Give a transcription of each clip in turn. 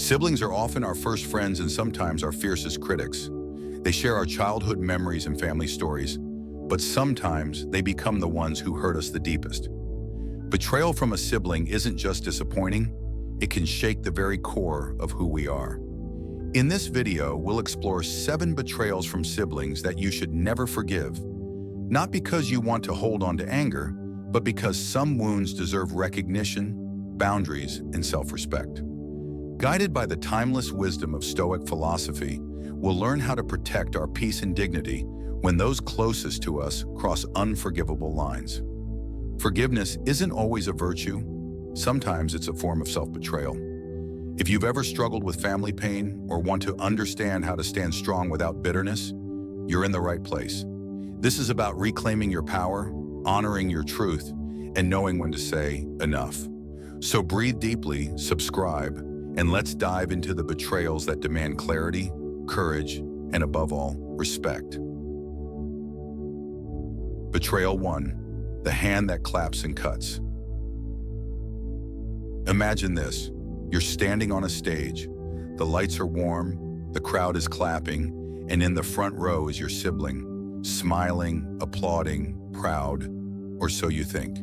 Siblings are often our first friends and sometimes our fiercest critics. They share our childhood memories and family stories, but sometimes they become the ones who hurt us the deepest. Betrayal from a sibling isn't just disappointing, it can shake the very core of who we are. In this video, we'll explore 7 betrayals from siblings that you should never forgive, not because you want to hold on to anger, but because some wounds deserve recognition, boundaries, and self-respect. Guided by the timeless wisdom of Stoic philosophy, we'll learn how to protect our peace and dignity when those closest to us cross unforgivable lines. Forgiveness isn't always a virtue. Sometimes it's a form of self-betrayal. If you've ever struggled with family pain or want to understand how to stand strong without bitterness, you're in the right place. This is about reclaiming your power, honoring your truth, and knowing when to say enough. So breathe deeply, subscribe, and let's dive into the betrayals that demand clarity, courage, and above all, respect. Betrayal 1. The hand that claps and cuts. Imagine this. You're standing on a stage. The lights are warm, the crowd is clapping, and in the front row is your sibling, smiling, applauding, proud, or so you think.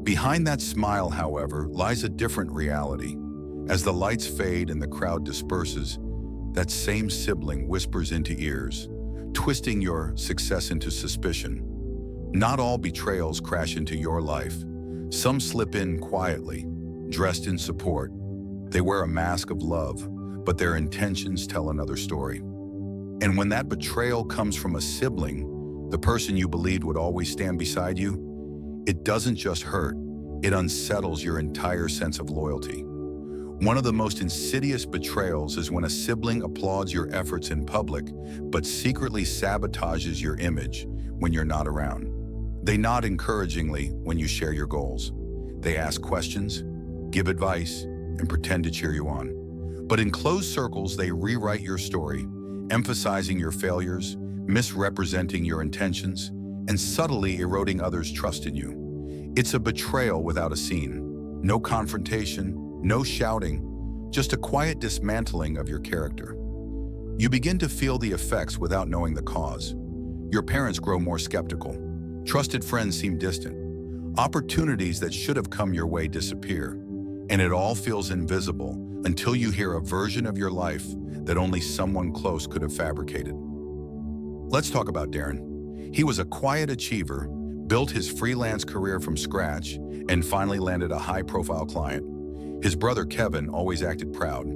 Behind that smile, however, lies a different reality. As the lights fade and the crowd disperses, that same sibling whispers into ears, twisting your success into suspicion. Not all betrayals crash into your life. Some slip in quietly, dressed in support. They wear a mask of love, but their intentions tell another story. And when that betrayal comes from a sibling, the person you believed would always stand beside you, it doesn't just hurt, it unsettles your entire sense of loyalty. One of the most insidious betrayals is when a sibling applauds your efforts in public, but secretly sabotages your image when you're not around. They nod encouragingly when you share your goals. They ask questions, give advice, and pretend to cheer you on. But in closed circles, they rewrite your story, emphasizing your failures, misrepresenting your intentions, and subtly eroding others' trust in you. It's a betrayal without a scene. No confrontation, no shouting, just a quiet dismantling of your character. You begin to feel the effects without knowing the cause. Your parents grow more skeptical. Trusted friends seem distant. Opportunities that should have come your way disappear. And it all feels invisible until you hear a version of your life that only someone close could have fabricated. Let's talk about Darren. He was a quiet achiever, built his freelance career from scratch, and finally landed a high-profile client. His brother Kevin always acted proud.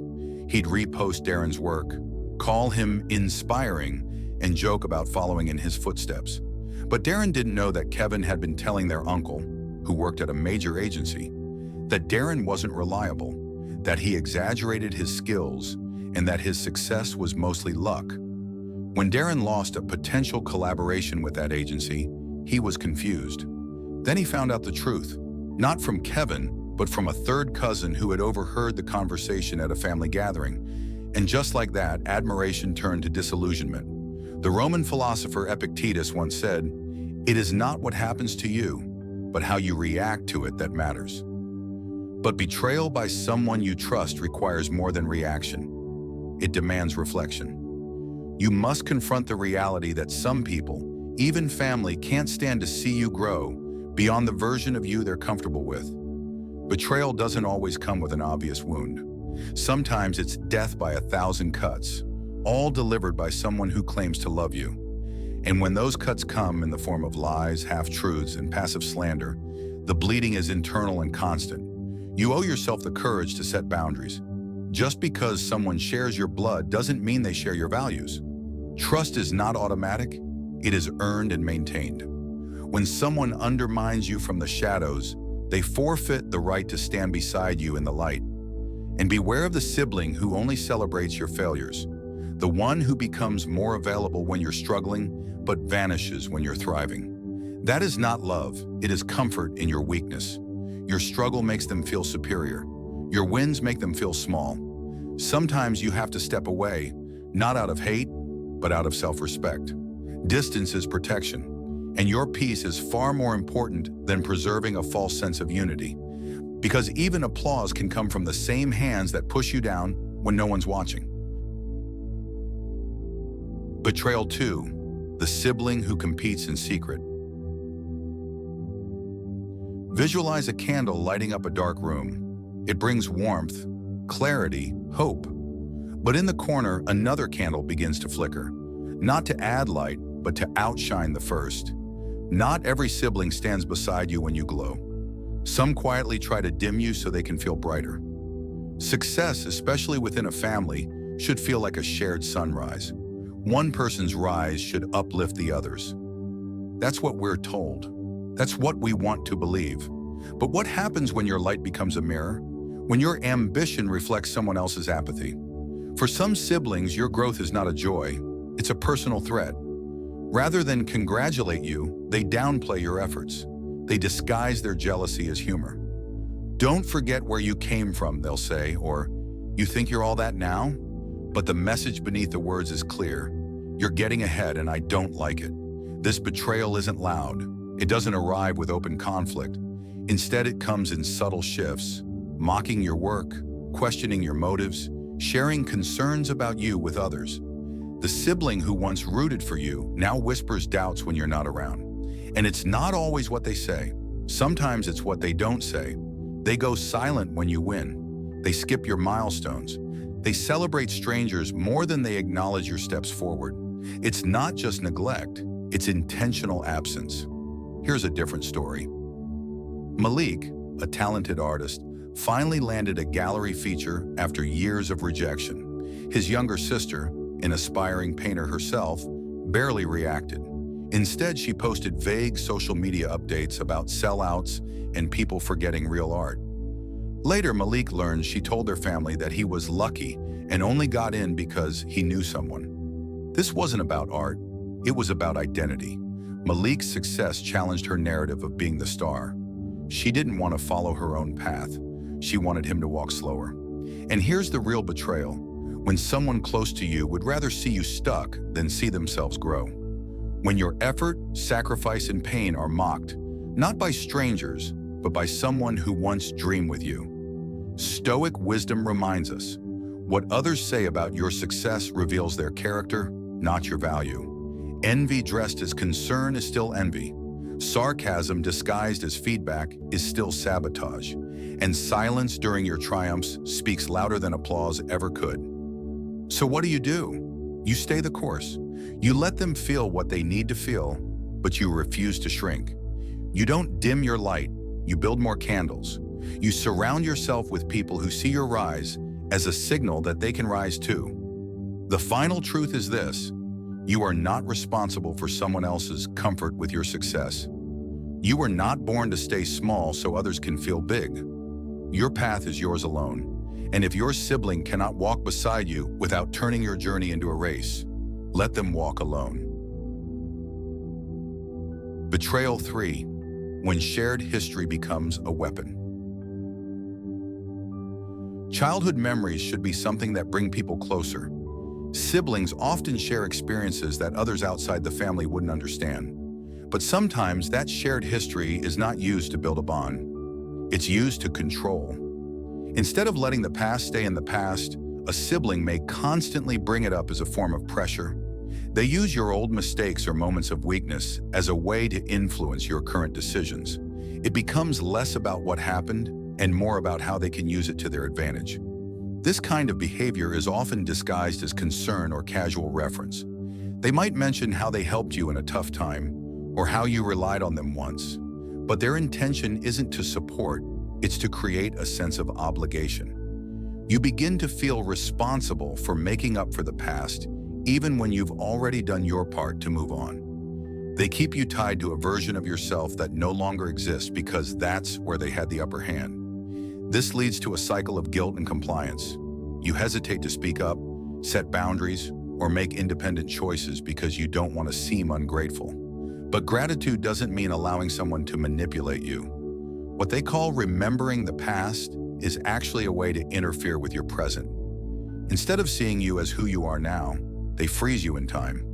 He'd repost Darren's work, call him inspiring, and joke about following in his footsteps. But Darren didn't know that Kevin had been telling their uncle, who worked at a major agency, that Darren wasn't reliable, that he exaggerated his skills, and that his success was mostly luck. When Darren lost a potential collaboration with that agency, he was confused. Then he found out the truth, not from Kevin, but from a third cousin who had overheard the conversation at a family gathering. And just like that, admiration turned to disillusionment. The Roman philosopher Epictetus once said, "It is not what happens to you, but how you react to it that matters." But betrayal by someone you trust requires more than reaction. It demands reflection. You must confront the reality that some people, even family, can't stand to see you grow beyond the version of you they're comfortable with. Betrayal doesn't always come with an obvious wound. Sometimes it's death by 1,000 cuts, all delivered by someone who claims to love you. And when those cuts come in the form of lies, half-truths, and passive slander, the bleeding is internal and constant. You owe yourself the courage to set boundaries. Just because someone shares your blood doesn't mean they share your values. Trust is not automatic, it is earned and maintained. When someone undermines you from the shadows, they forfeit the right to stand beside you in the light. And beware of the sibling who only celebrates your failures, the one who becomes more available when you're struggling, but vanishes when you're thriving. That is not love, it is comfort in your weakness. Your struggle makes them feel superior. Your wins make them feel small. Sometimes you have to step away, not out of hate, but out of self-respect. Distance is protection. And your peace is far more important than preserving a false sense of unity. Because even applause can come from the same hands that push you down when no one's watching. Betrayal 2, the sibling who competes in secret. Visualize a candle lighting up a dark room. It brings warmth, clarity, hope. But in the corner, another candle begins to flicker, not to add light, but to outshine the first. Not every sibling stands beside you when you glow. Some quietly try to dim you so they can feel brighter. Success, especially within a family, should feel like a shared sunrise. One person's rise should uplift the others. That's what we're told. That's what we want to believe. But what happens when your light becomes a mirror? When your ambition reflects someone else's apathy? For some siblings, your growth is not a joy, it's a personal threat. Rather than congratulate you, they downplay your efforts. They disguise their jealousy as humor. Don't forget where you came from, they'll say, or, you think you're all that now? But the message beneath the words is clear. You're getting ahead and I don't like it. This betrayal isn't loud. It doesn't arrive with open conflict. Instead, it comes in subtle shifts, mocking your work, questioning your motives, sharing concerns about you with others. The sibling who once rooted for you now whispers doubts when you're not around. And it's not always what they say. Sometimes it's what they don't say. They go silent when you win. They skip your milestones. They celebrate strangers more than they acknowledge your steps forward. It's not just neglect, it's intentional absence. Here's a different story. Malik, a talented artist, finally landed a gallery feature after years of rejection. His younger sister, an aspiring painter herself, barely reacted. Instead, she posted vague social media updates about sellouts and people forgetting real art. Later, Malik learned she told their family that he was lucky and only got in because he knew someone. This wasn't about art, it was about identity. Malik's success challenged her narrative of being the star. She didn't want to follow her own path. She wanted him to walk slower. And here's the real betrayal. When someone close to you would rather see you stuck than see themselves grow. When your effort, sacrifice, and pain are mocked, not by strangers, but by someone who once dreamed with you. Stoic wisdom reminds us, what others say about your success reveals their character, not your value. Envy dressed as concern is still envy. Sarcasm disguised as feedback is still sabotage. And silence during your triumphs speaks louder than applause ever could. So what do? You stay the course. You let them feel what they need to feel, but you refuse to shrink. You don't dim your light, you build more candles. You surround yourself with people who see your rise as a signal that they can rise too. The final truth is this: you are not responsible for someone else's comfort with your success. You were not born to stay small so others can feel big. Your path is yours alone. And if your sibling cannot walk beside you without turning your journey into a race, let them walk alone. Betrayal 3, when shared history becomes a weapon. Childhood memories should be something that bring people closer. Siblings often share experiences that others outside the family wouldn't understand. But sometimes that shared history is not used to build a bond. It's used to control. Instead of letting the past stay in the past, a sibling may constantly bring it up as a form of pressure. They use your old mistakes or moments of weakness as a way to influence your current decisions. It becomes less about what happened and more about how they can use it to their advantage. This kind of behavior is often disguised as concern or casual reference. They might mention how they helped you in a tough time or how you relied on them once. But their intention isn't to support, it's to create a sense of obligation. You begin to feel responsible for making up for the past, even when you've already done your part to move on. They keep you tied to a version of yourself that no longer exists because that's where they had the upper hand. This leads to a cycle of guilt and compliance. You hesitate to speak up, set boundaries, or make independent choices because you don't want to seem ungrateful. But gratitude doesn't mean allowing someone to manipulate you. What they call remembering the past is actually a way to interfere with your present. Instead of seeing you as who you are now, they freeze you in time.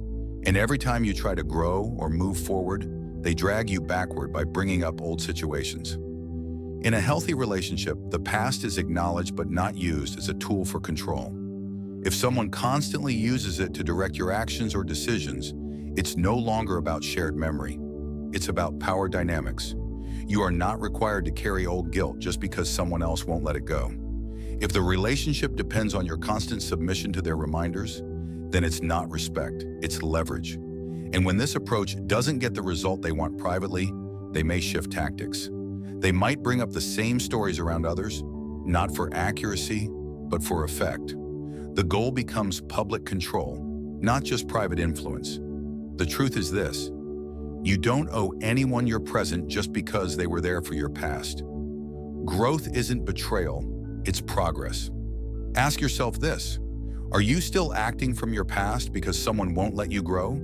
And every time you try to grow or move forward, they drag you backward by bringing up old situations. In a healthy relationship, the past is acknowledged but not used as a tool for control. If someone constantly uses it to direct your actions or decisions, it's no longer about shared memory. It's about power dynamics. You are not required to carry old guilt just because someone else won't let it go. If the relationship depends on your constant submission to their reminders, then it's not respect, it's leverage. And when this approach doesn't get the result they want privately, they may shift tactics. They might bring up the same stories around others, not for accuracy, but for effect. The goal becomes public control, not just private influence. The truth is this: you don't owe anyone your present just because they were there for your past. Growth isn't betrayal, it's progress. Ask yourself this: are you still acting from your past because someone won't let you grow?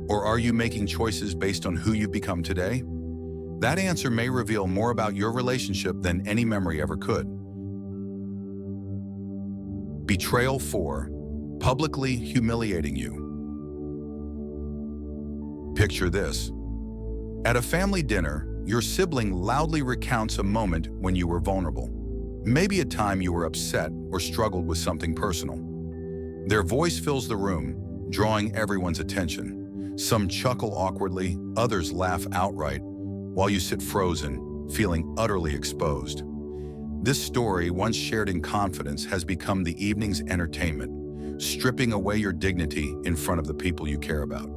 Or are you making choices based on who you've become today? That answer may reveal more about your relationship than any memory ever could. Betrayal 4. Publicly humiliating you. Picture this. At a family dinner, your sibling loudly recounts a moment when you were vulnerable. Maybe a time you were upset or struggled with something personal. Their voice fills the room, drawing everyone's attention. Some chuckle awkwardly, others laugh outright, while you sit frozen, feeling utterly exposed. This story, once shared in confidence, has become the evening's entertainment, stripping away your dignity in front of the people you care about.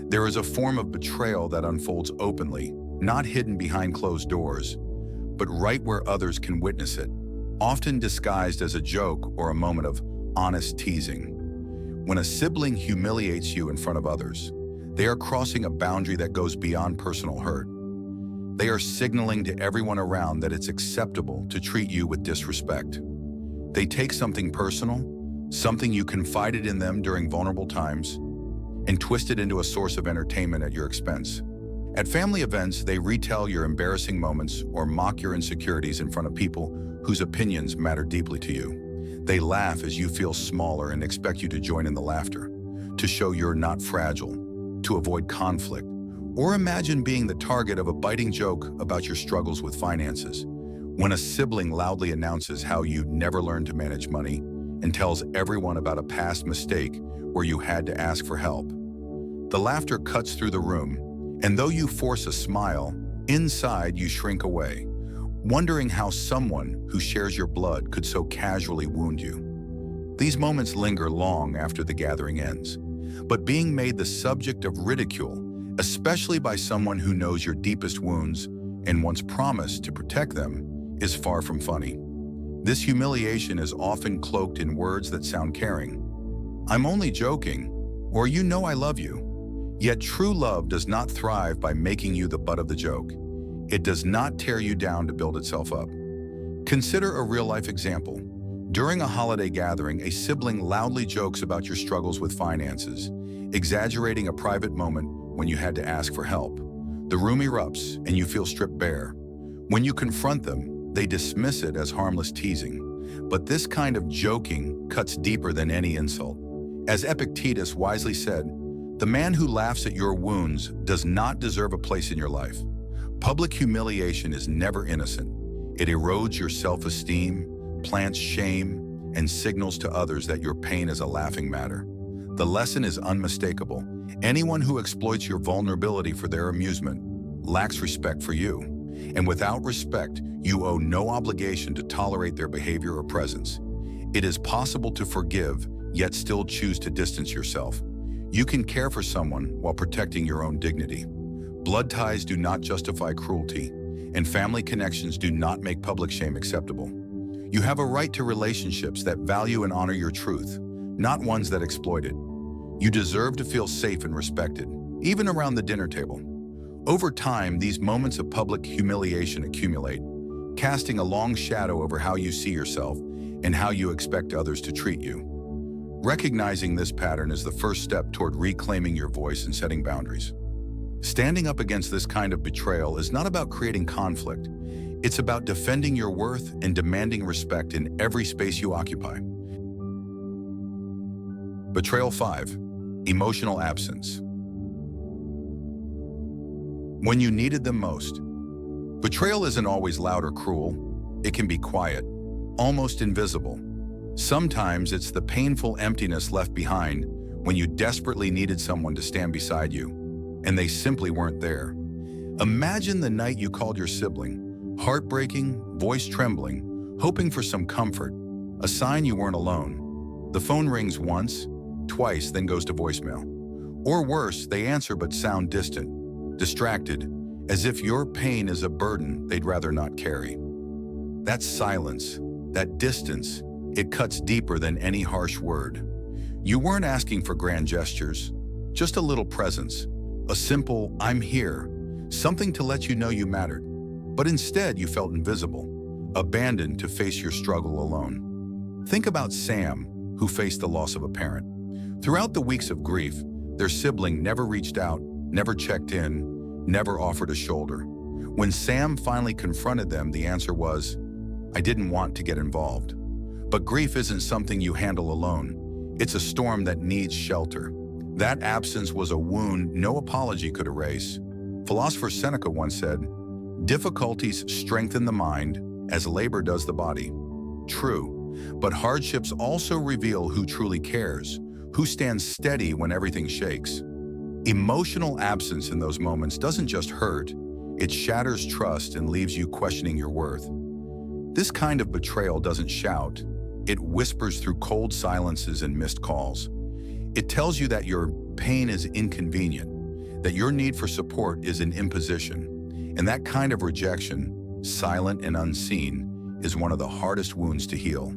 There is a form of betrayal that unfolds openly, not hidden behind closed doors, but right where others can witness it, often disguised as a joke or a moment of honest teasing. When a sibling humiliates you in front of others, they are crossing a boundary that goes beyond personal hurt. They are signaling to everyone around that it's acceptable to treat you with disrespect. They take something personal, something you confided in them during vulnerable times, and twist it into a source of entertainment at your expense. At family events, they retell your embarrassing moments or mock your insecurities in front of people whose opinions matter deeply to you. They laugh as you feel smaller and expect you to join in the laughter, to show you're not fragile, to avoid conflict, or imagine being the target of a biting joke about your struggles with finances. When a sibling loudly announces how you never learned to manage money and tells everyone about a past mistake where you had to ask for help, the laughter cuts through the room, and though you force a smile, inside you shrink away, wondering how someone who shares your blood could so casually wound you. These moments linger long after the gathering ends, but being made the subject of ridicule, especially by someone who knows your deepest wounds and once promised to protect them, is far from funny. This humiliation is often cloaked in words that sound caring. "I'm only joking," or "you know I love you." Yet true love does not thrive by making you the butt of the joke. It does not tear you down to build itself up. Consider a real-life example. During a holiday gathering, a sibling loudly jokes about your struggles with finances, exaggerating a private moment when you had to ask for help. The room erupts and you feel stripped bare. When you confront them, they dismiss it as harmless teasing. But this kind of joking cuts deeper than any insult. As Epictetus wisely said, "The man who laughs at your wounds does not deserve a place in your life." Public humiliation is never innocent. It erodes your self-esteem, plants shame, and signals to others that your pain is a laughing matter. The lesson is unmistakable. Anyone who exploits your vulnerability for their amusement lacks respect for you. And without respect, you owe no obligation to tolerate their behavior or presence. It is possible to forgive, yet still choose to distance yourself. You can care for someone while protecting your own dignity. Blood ties do not justify cruelty, and family connections do not make public shame acceptable. You have a right to relationships that value and honor your truth, not ones that exploit it. You deserve to feel safe and respected, even around the dinner table. Over time, these moments of public humiliation accumulate, casting a long shadow over how you see yourself and how you expect others to treat you. Recognizing this pattern is the first step toward reclaiming your voice and setting boundaries. Standing up against this kind of betrayal is not about creating conflict. It's about defending your worth and demanding respect in every space you occupy. Betrayal 5. Emotional absence. When you needed them most. Betrayal isn't always loud or cruel. It can be quiet, almost invisible. Sometimes it's the painful emptiness left behind when you desperately needed someone to stand beside you, and they simply weren't there. Imagine the night you called your sibling, heartbreaking, voice trembling, hoping for some comfort, a sign you weren't alone. The phone rings once, twice, then goes to voicemail. Or worse, they answer but sound distant, distracted, as if your pain is a burden they'd rather not carry. That silence, that distance, it cuts deeper than any harsh word. You weren't asking for grand gestures, just a little presence, a simple "I'm here," something to let you know you mattered. But instead, you felt invisible, abandoned to face your struggle alone. Think about Sam, who faced the loss of a parent. Throughout the weeks of grief, their sibling never reached out, never checked in, never offered a shoulder. When Sam finally confronted them, the answer was, "I didn't want to get involved." But grief isn't something you handle alone. It's a storm that needs shelter. That absence was a wound no apology could erase. Philosopher Seneca once said, "Difficulties strengthen the mind as labor does the body." True, but hardships also reveal who truly cares, who stands steady when everything shakes. Emotional absence in those moments doesn't just hurt, it shatters trust and leaves you questioning your worth. This kind of betrayal doesn't shout, it whispers through cold silences and missed calls. It tells you that your pain is inconvenient, that your need for support is an imposition, and that kind of rejection, silent and unseen, is one of the hardest wounds to heal.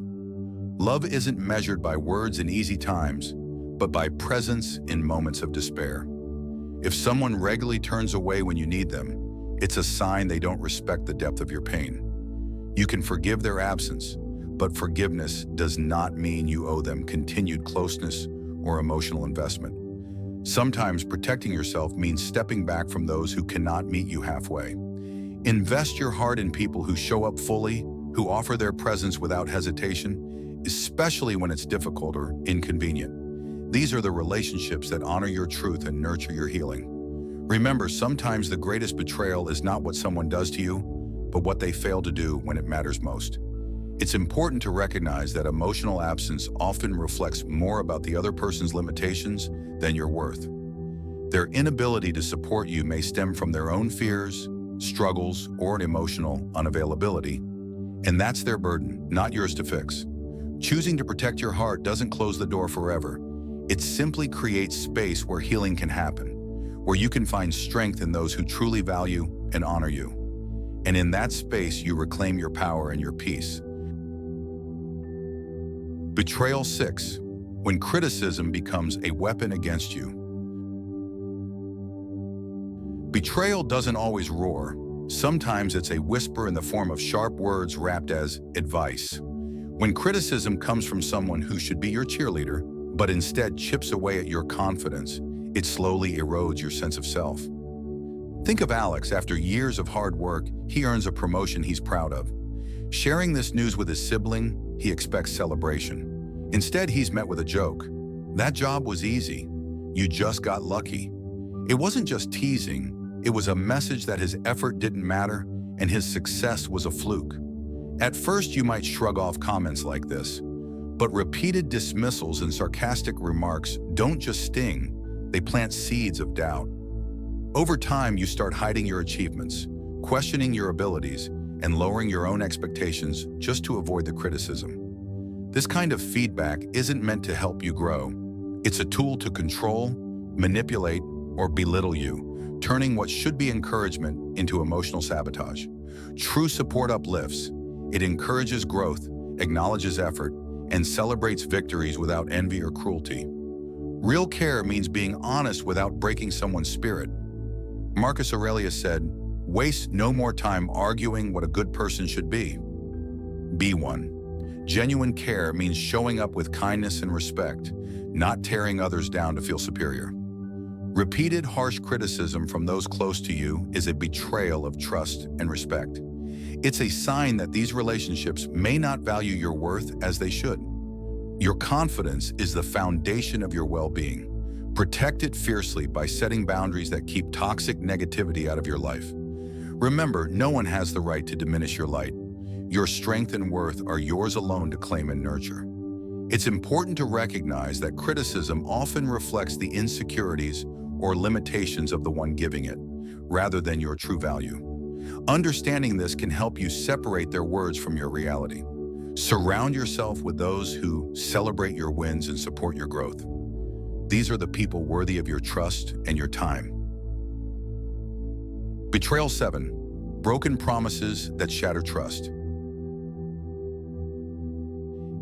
Love isn't measured by words in easy times, but by presence in moments of despair. If someone regularly turns away when you need them, it's a sign they don't respect the depth of your pain. You can forgive their absence, but forgiveness does not mean you owe them continued closeness or emotional investment. Sometimes protecting yourself means stepping back from those who cannot meet you halfway. Invest your heart in people who show up fully, who offer their presence without hesitation, especially when it's difficult or inconvenient. These are the relationships that honor your truth and nurture your healing. Remember, sometimes the greatest betrayal is not what someone does to you, but what they fail to do when it matters most. It's important to recognize that emotional absence often reflects more about the other person's limitations than your worth. Their inability to support you may stem from their own fears, struggles, or an emotional unavailability, and that's their burden, not yours to fix. Choosing to protect your heart doesn't close the door forever. It simply creates space where healing can happen, where you can find strength in those who truly value and honor you. And in that space, you reclaim your power and your peace. Betrayal 6. When criticism becomes a weapon against you. Betrayal doesn't always roar. Sometimes it's a whisper in the form of sharp words wrapped as advice. When criticism comes from someone who should be your cheerleader, but instead chips away at your confidence, it slowly erodes your sense of self. Think of Alex. After years of hard work, he earns a promotion he's proud of. Sharing this news with his sibling, he expects celebration. Instead, he's met with a joke. "That job was easy. You just got lucky." It wasn't just teasing, it was a message that his effort didn't matter and his success was a fluke. At first, you might shrug off comments like this, but repeated dismissals and sarcastic remarks don't just sting, they plant seeds of doubt. Over time, you start hiding your achievements, questioning your abilities, and lowering your own expectations just to avoid the criticism. This kind of feedback isn't meant to help you grow. It's a tool to control, manipulate, or belittle you, turning what should be encouragement into emotional sabotage. True support uplifts. It encourages growth, acknowledges effort, and celebrates victories without envy or cruelty. Real care means being honest without breaking someone's spirit. Marcus Aurelius said, "Waste no more time arguing what a good person should be. Be one." Genuine care means showing up with kindness and respect, not tearing others down to feel superior. Repeated harsh criticism from those close to you is a betrayal of trust and respect. It's a sign that these relationships may not value your worth as they should. Your confidence is the foundation of your well-being. Protect it fiercely by setting boundaries that keep toxic negativity out of your life. Remember, no one has the right to diminish your light. Your strength and worth are yours alone to claim and nurture. It's important to recognize that criticism often reflects the insecurities or limitations of the one giving it, rather than your true value. Understanding this can help you separate their words from your reality. Surround yourself with those who celebrate your wins and support your growth. These are the people worthy of your trust and your time. Betrayal 7. Broken promises that shatter trust.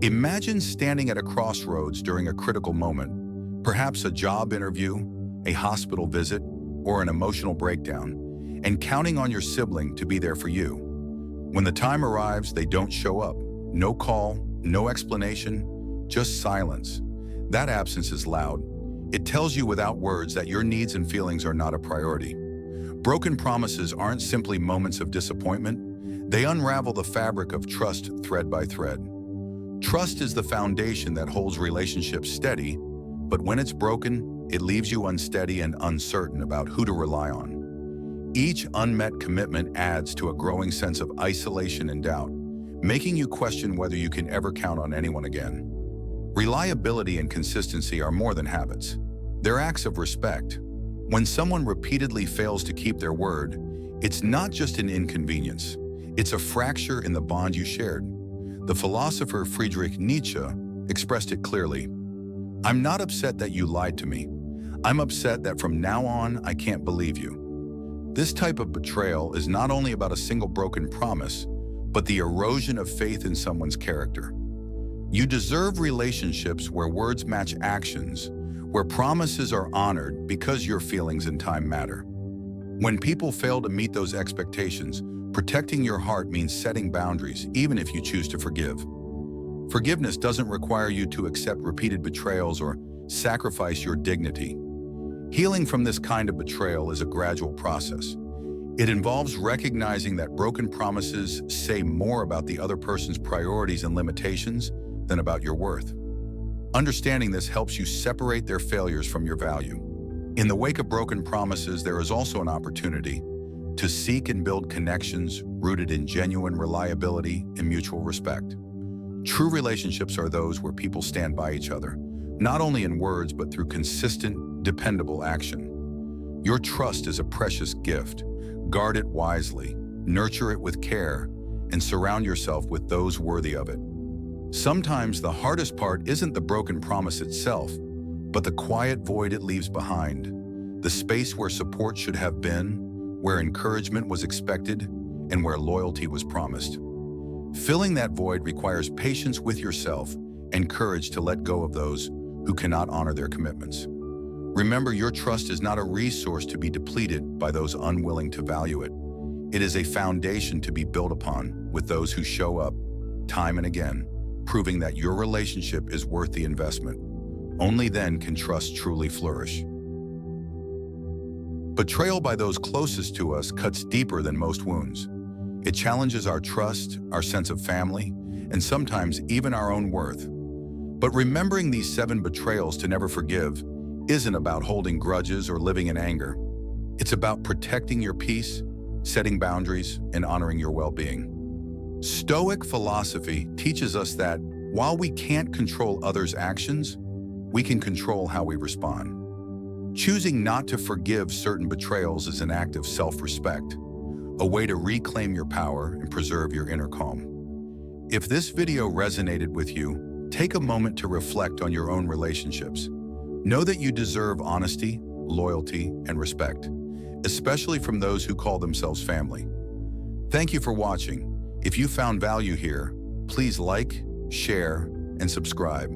Imagine standing at a crossroads during a critical moment, perhaps a job interview, a hospital visit, or an emotional breakdown, and counting on your sibling to be there for you. When the time arrives, they don't show up. No call, no explanation, just silence. That absence is loud. It tells you without words that your needs and feelings are not a priority. Broken promises aren't simply moments of disappointment. They unravel the fabric of trust thread by thread. Trust is the foundation that holds relationships steady, but when it's broken, it leaves you unsteady and uncertain about who to rely on. Each unmet commitment adds to a growing sense of isolation and doubt, making you question whether you can ever count on anyone again. Reliability and consistency are more than habits. They're acts of respect. When someone repeatedly fails to keep their word, it's not just an inconvenience. It's a fracture in the bond you shared. The philosopher Friedrich Nietzsche expressed it clearly. "I'm not upset that you lied to me. I'm upset that from now on, I can't believe you." This type of betrayal is not only about a single broken promise, but the erosion of faith in someone's character. You deserve relationships where words match actions, where promises are honored because your feelings and time matter. When people fail to meet those expectations, protecting your heart means setting boundaries, even if you choose to forgive. Forgiveness doesn't require you to accept repeated betrayals or sacrifice your dignity. Healing from this kind of betrayal is a gradual process. It involves recognizing that broken promises say more about the other person's priorities and limitations than about your worth. Understanding this helps you separate their failures from your value. In the wake of broken promises, there is also an opportunity to seek and build connections rooted in genuine reliability and mutual respect. True relationships are those where people stand by each other, not only in words, but through consistent, dependable action. Your trust is a precious gift. Guard it wisely, nurture it with care, and surround yourself with those worthy of it. Sometimes the hardest part isn't the broken promise itself, but the quiet void it leaves behind, the space where support should have been, where encouragement was expected, and where loyalty was promised. Filling that void requires patience with yourself and courage to let go of those who cannot honor their commitments. Remember, your trust is not a resource to be depleted by those unwilling to value it. It is a foundation to be built upon with those who show up time and again, proving that your relationship is worth the investment. Only then can trust truly flourish. Betrayal by those closest to us cuts deeper than most wounds. It challenges our trust, our sense of family, and sometimes even our own worth. But remembering these 7 betrayals to never forgive isn't about holding grudges or living in anger. It's about protecting your peace, setting boundaries, and honoring your well-being. Stoic philosophy teaches us that while we can't control others' actions, we can control how we respond. Choosing not to forgive certain betrayals is an act of self-respect, a way to reclaim your power and preserve your inner calm. If this video resonated with you, take a moment to reflect on your own relationships. Know that you deserve honesty, loyalty, and respect, especially from those who call themselves family. Thank you for watching. If you found value here, please like, share, and subscribe.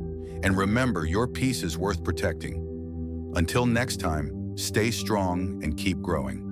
And remember, your peace is worth protecting. Until next time, stay strong and keep growing.